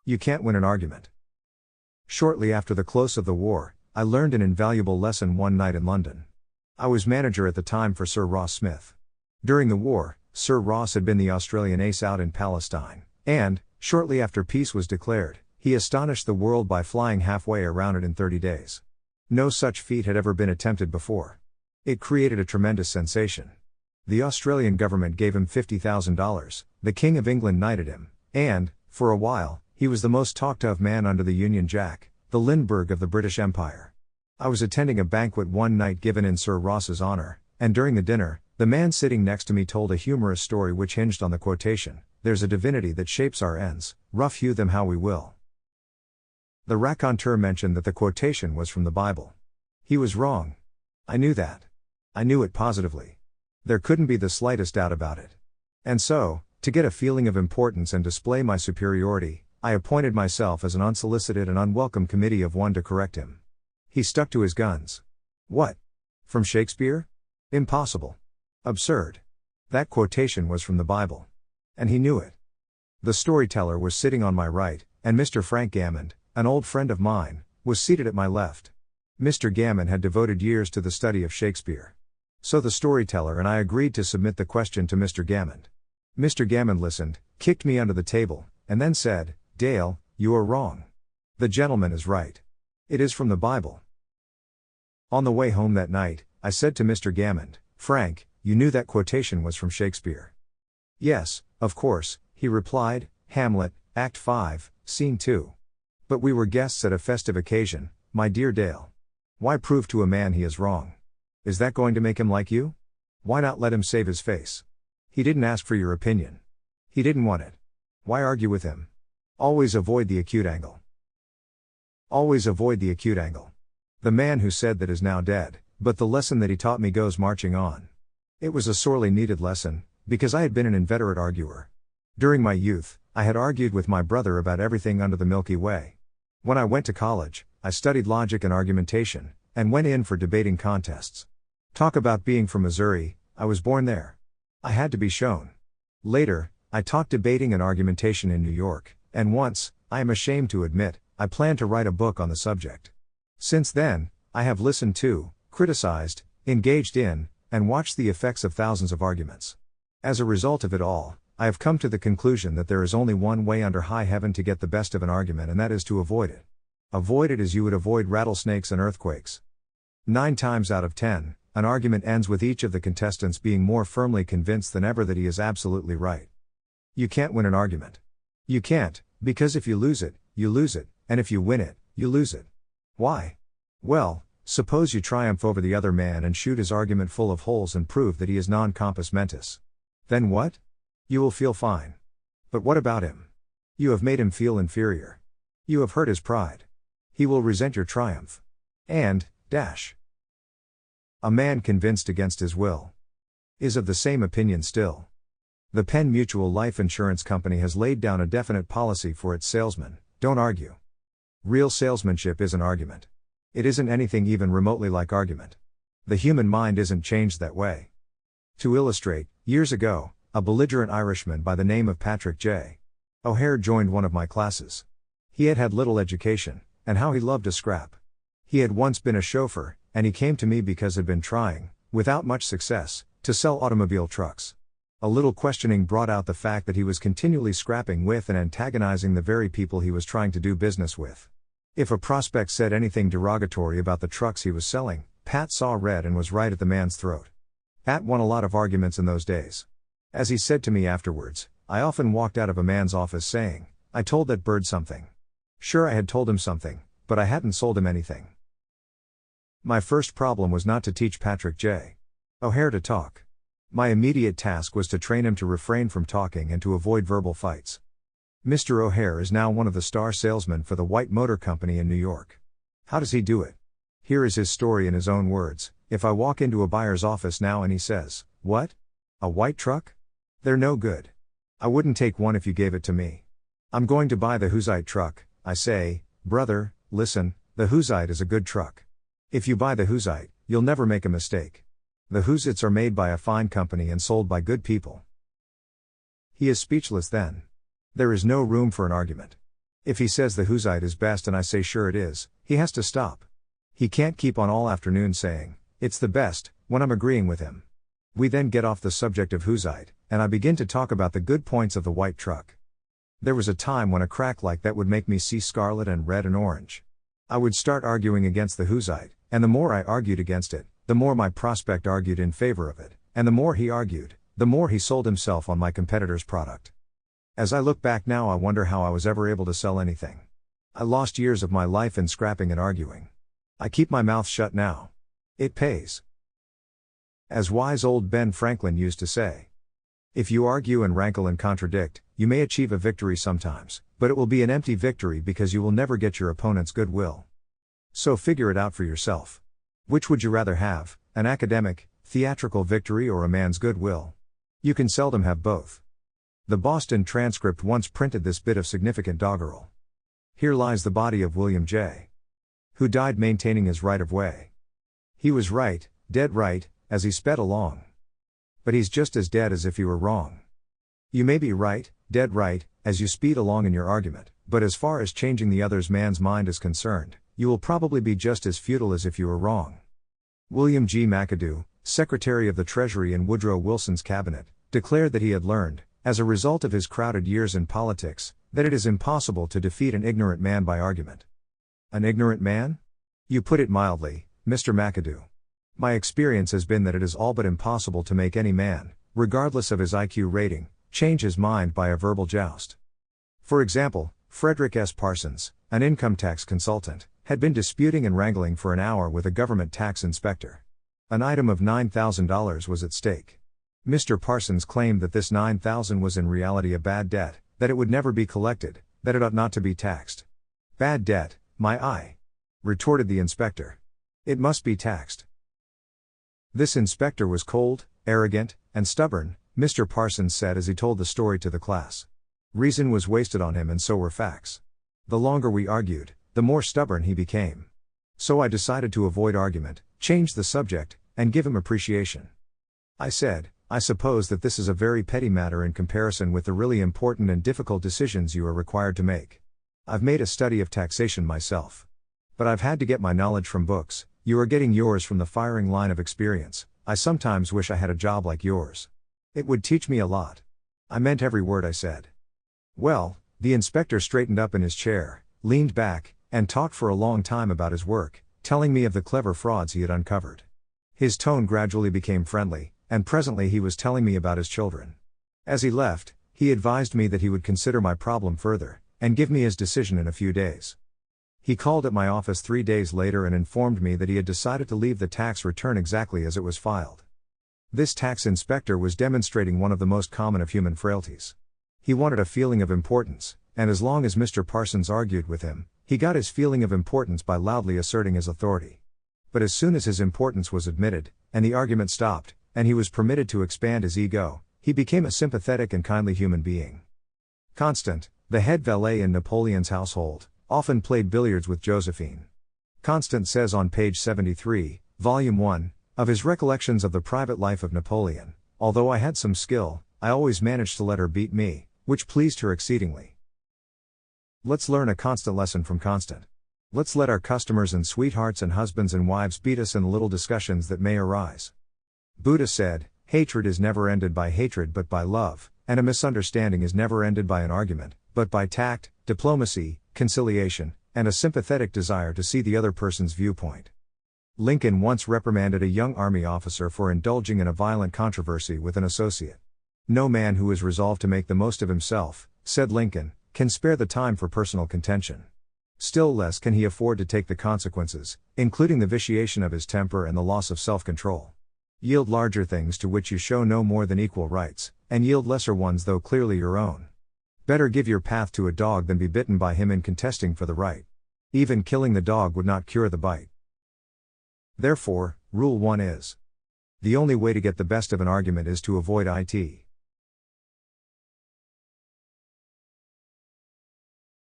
You can't win an argument. Shortly after the close of the war, I learned an invaluable lesson one night in London. I was manager at the time for Sir Ross Smith. During the war, Sir Ross had been the Australian ace out in Palestine, and, shortly after peace was declared, he astonished the world by flying halfway around it in 30 days. No such feat had ever been attempted before. It created a tremendous sensation. The Australian government gave him $50,000, the King of England knighted him, and, for a while, he was the most talked of man under the Union Jack, the Lindbergh of the British Empire. I was attending a banquet one night given in Sir Ross's honour, and during the dinner, the man sitting next to me told a humorous story which hinged on the quotation, "There's a divinity that shapes our ends, rough hew them how we will." The raconteur mentioned that the quotation was from the Bible. He was wrong. I knew that. I knew it positively. There couldn't be the slightest doubt about it. And so, to get a feeling of importance and display my superiority, I appointed myself as an unsolicited and unwelcome committee of one to correct him. He stuck to his guns. What? From Shakespeare? Impossible. Absurd. That quotation was from the Bible. And he knew it. The storyteller was sitting on my right, and Mr. Frank Gammond, an old friend of mine, was seated at my left. Mr. Gammond had devoted years to the study of Shakespeare. So the storyteller and I agreed to submit the question to Mr. Gammond. Mr. Gammond listened, kicked me under the table, and then said, "Dale, you are wrong. The gentleman is right. It is from the Bible." On the way home that night, I said to Mr. Gammond, "Frank, you knew that quotation was from Shakespeare." "Yes, of course," he replied, "Hamlet, Act 5, Scene 2. But we were guests at a festive occasion, my dear Dale. Why prove to a man he is wrong? Is that going to make him like you? Why not let him save his face? He didn't ask for your opinion. He didn't want it. Why argue with him? Always avoid the acute angle. Always avoid the acute angle." The man who said that is now dead, but the lesson that he taught me goes marching on. It was a sorely needed lesson, because I had been an inveterate arguer. During my youth, I had argued with my brother about everything under the Milky Way. When I went to college, I studied logic and argumentation, and went in for debating contests. Talk about being from Missouri, I was born there. I had to be shown. Later, I taught debating and argumentation in New York, and once, I am ashamed to admit, I planned to write a book on the subject. Since then, I have listened to, criticized, engaged in, and watched the effects of thousands of arguments. As a result of it all, I have come to the conclusion that there is only one way under high heaven to get the best of an argument, and that is to avoid it. Avoid it as you would avoid rattlesnakes and earthquakes. 9 times out of 10, an argument ends with each of the contestants being more firmly convinced than ever that he is absolutely right. You can't win an argument. You can't, because if you lose it, and if you win it, you lose it. Why? Well, suppose you triumph over the other man and shoot his argument full of holes and prove that he is non compos mentis. Then what? You will feel fine. But what about him? You have made him feel inferior. You have hurt his pride. He will resent your triumph. And, a man convinced against his will is of the same opinion still. The Penn Mutual Life Insurance Company has laid down a definite policy for its salesmen: don't argue. Real salesmanship isn't argument. It isn't anything even remotely like argument. The human mind isn't changed that way. To illustrate, years ago, a belligerent Irishman by the name of Patrick J. O'Hare joined one of my classes. He had had little education, and how he loved to scrap. He had once been a chauffeur, and he came to me because had been trying, without much success, to sell automobile trucks. A little questioning brought out the fact that he was continually scrapping with and antagonizing the very people he was trying to do business with. If a prospect said anything derogatory about the trucks he was selling, Pat saw red and was right at the man's throat. Pat won a lot of arguments in those days. As he said to me afterwards, I often walked out of a man's office saying, "I told that bird something." Sure, I had told him something, but I hadn't sold him anything. My first problem was not to teach Patrick J. O'Hare to talk. My immediate task was to train him to refrain from talking and to avoid verbal fights. Mr. O'Hare is now one of the star salesmen for the White Motor Company in New York. How does he do it? Here is his story in his own words. If I walk into a buyer's office now and he says, "What? A white truck? They're no good. I wouldn't take one if you gave it to me. I'm going to buy the Huzite truck," I say, "Brother, listen, the Huzite is a good truck. If you buy the Huzite, you'll never make a mistake. The Huzites are made by a fine company and sold by good people." He is speechless then. There is no room for an argument. If he says the Husite is best and I say sure it is, he has to stop. He can't keep on all afternoon saying, it's the best, when I'm agreeing with him. We then get off the subject of Husite, and I begin to talk about the good points of the white truck. There was a time when a crack like that would make me see scarlet and red and orange. I would start arguing against the Husite, and the more I argued against it, the more my prospect argued in favor of it, and the more he argued, the more he sold himself on my competitor's product. As I look back now, I wonder how I was ever able to sell anything. I lost years of my life in scrapping and arguing. I keep my mouth shut now. It pays. As wise old Ben Franklin used to say, if you argue and rankle and contradict, you may achieve a victory sometimes, but it will be an empty victory because you will never get your opponent's goodwill. So figure it out for yourself. Which would you rather have, an academic, theatrical victory or a man's goodwill? You can seldom have both. The Boston Transcript once printed this bit of significant doggerel. Here lies the body of William J., who died maintaining his right of way. He was right, dead right, as he sped along. But he's just as dead as if he were wrong. You may be right, dead right, as you speed along in your argument, but as far as changing the other man's mind is concerned, you will probably be just as futile as if you were wrong. William G. McAdoo, Secretary of the Treasury in Woodrow Wilson's cabinet, declared that he had learned, as a result of his crowded years in politics, that it is impossible to defeat an ignorant man by argument. An ignorant man? You put it mildly, Mr. McAdoo. My experience has been that it is all but impossible to make any man, regardless of his IQ rating, change his mind by a verbal joust. For example, Frederick S. Parsons, an income tax consultant, had been disputing and wrangling for an hour with a government tax inspector. An item of $9,000 was at stake. Mr. Parsons claimed that this $9,000 was in reality a bad debt, that it would never be collected, that it ought not to be taxed. Bad debt, my eye, retorted the inspector. It must be taxed. This inspector was cold, arrogant, and stubborn, Mr. Parsons said as he told the story to the class. Reason was wasted on him and so were facts. The longer we argued, the more stubborn he became. So I decided to avoid argument, change the subject, and give him appreciation. I said, I suppose that this is a very petty matter in comparison with the really important and difficult decisions you are required to make. I've made a study of taxation myself. But I've had to get my knowledge from books, you are getting yours from the firing line of experience. I sometimes wish I had a job like yours. It would teach me a lot. I meant every word I said. Well, the inspector straightened up in his chair, leaned back, and talked for a long time about his work, telling me of the clever frauds he had uncovered. His tone gradually became friendly, and presently he was telling me about his children. As he left, he advised me that he would consider my problem further, and give me his decision in a few days. He called at my office 3 days later and informed me that he had decided to leave the tax return exactly as it was filed. This tax inspector was demonstrating one of the most common of human frailties. He wanted a feeling of importance, and as long as Mr. Parsons argued with him, he got his feeling of importance by loudly asserting his authority. But as soon as his importance was admitted, and the argument stopped, and he was permitted to expand his ego, he became a sympathetic and kindly human being. Constant, the head valet in Napoleon's household, often played billiards with Josephine. Constant says on page 73, volume 1, of his recollections of the private life of Napoleon, although I had some skill, I always managed to let her beat me, which pleased her exceedingly. Let's learn a constant lesson from Constant. Let's let our customers and sweethearts and husbands and wives beat us in the little discussions that may arise. Buddha said, hatred is never ended by hatred but by love, and a misunderstanding is never ended by an argument, but by tact, diplomacy, conciliation, and a sympathetic desire to see the other person's viewpoint. Lincoln once reprimanded a young army officer for indulging in a violent controversy with an associate. No man who is resolved to make the most of himself, said Lincoln, can spare the time for personal contention. Still less can he afford to take the consequences, including the vitiation of his temper and the loss of self-control. Yield larger things to which you show no more than equal rights, and yield lesser ones though clearly your own. Better give your path to a dog than be bitten by him in contesting for the right. Even killing the dog would not cure the bite. Therefore, Rule 1 is: the only way to get the best of an argument is to avoid it.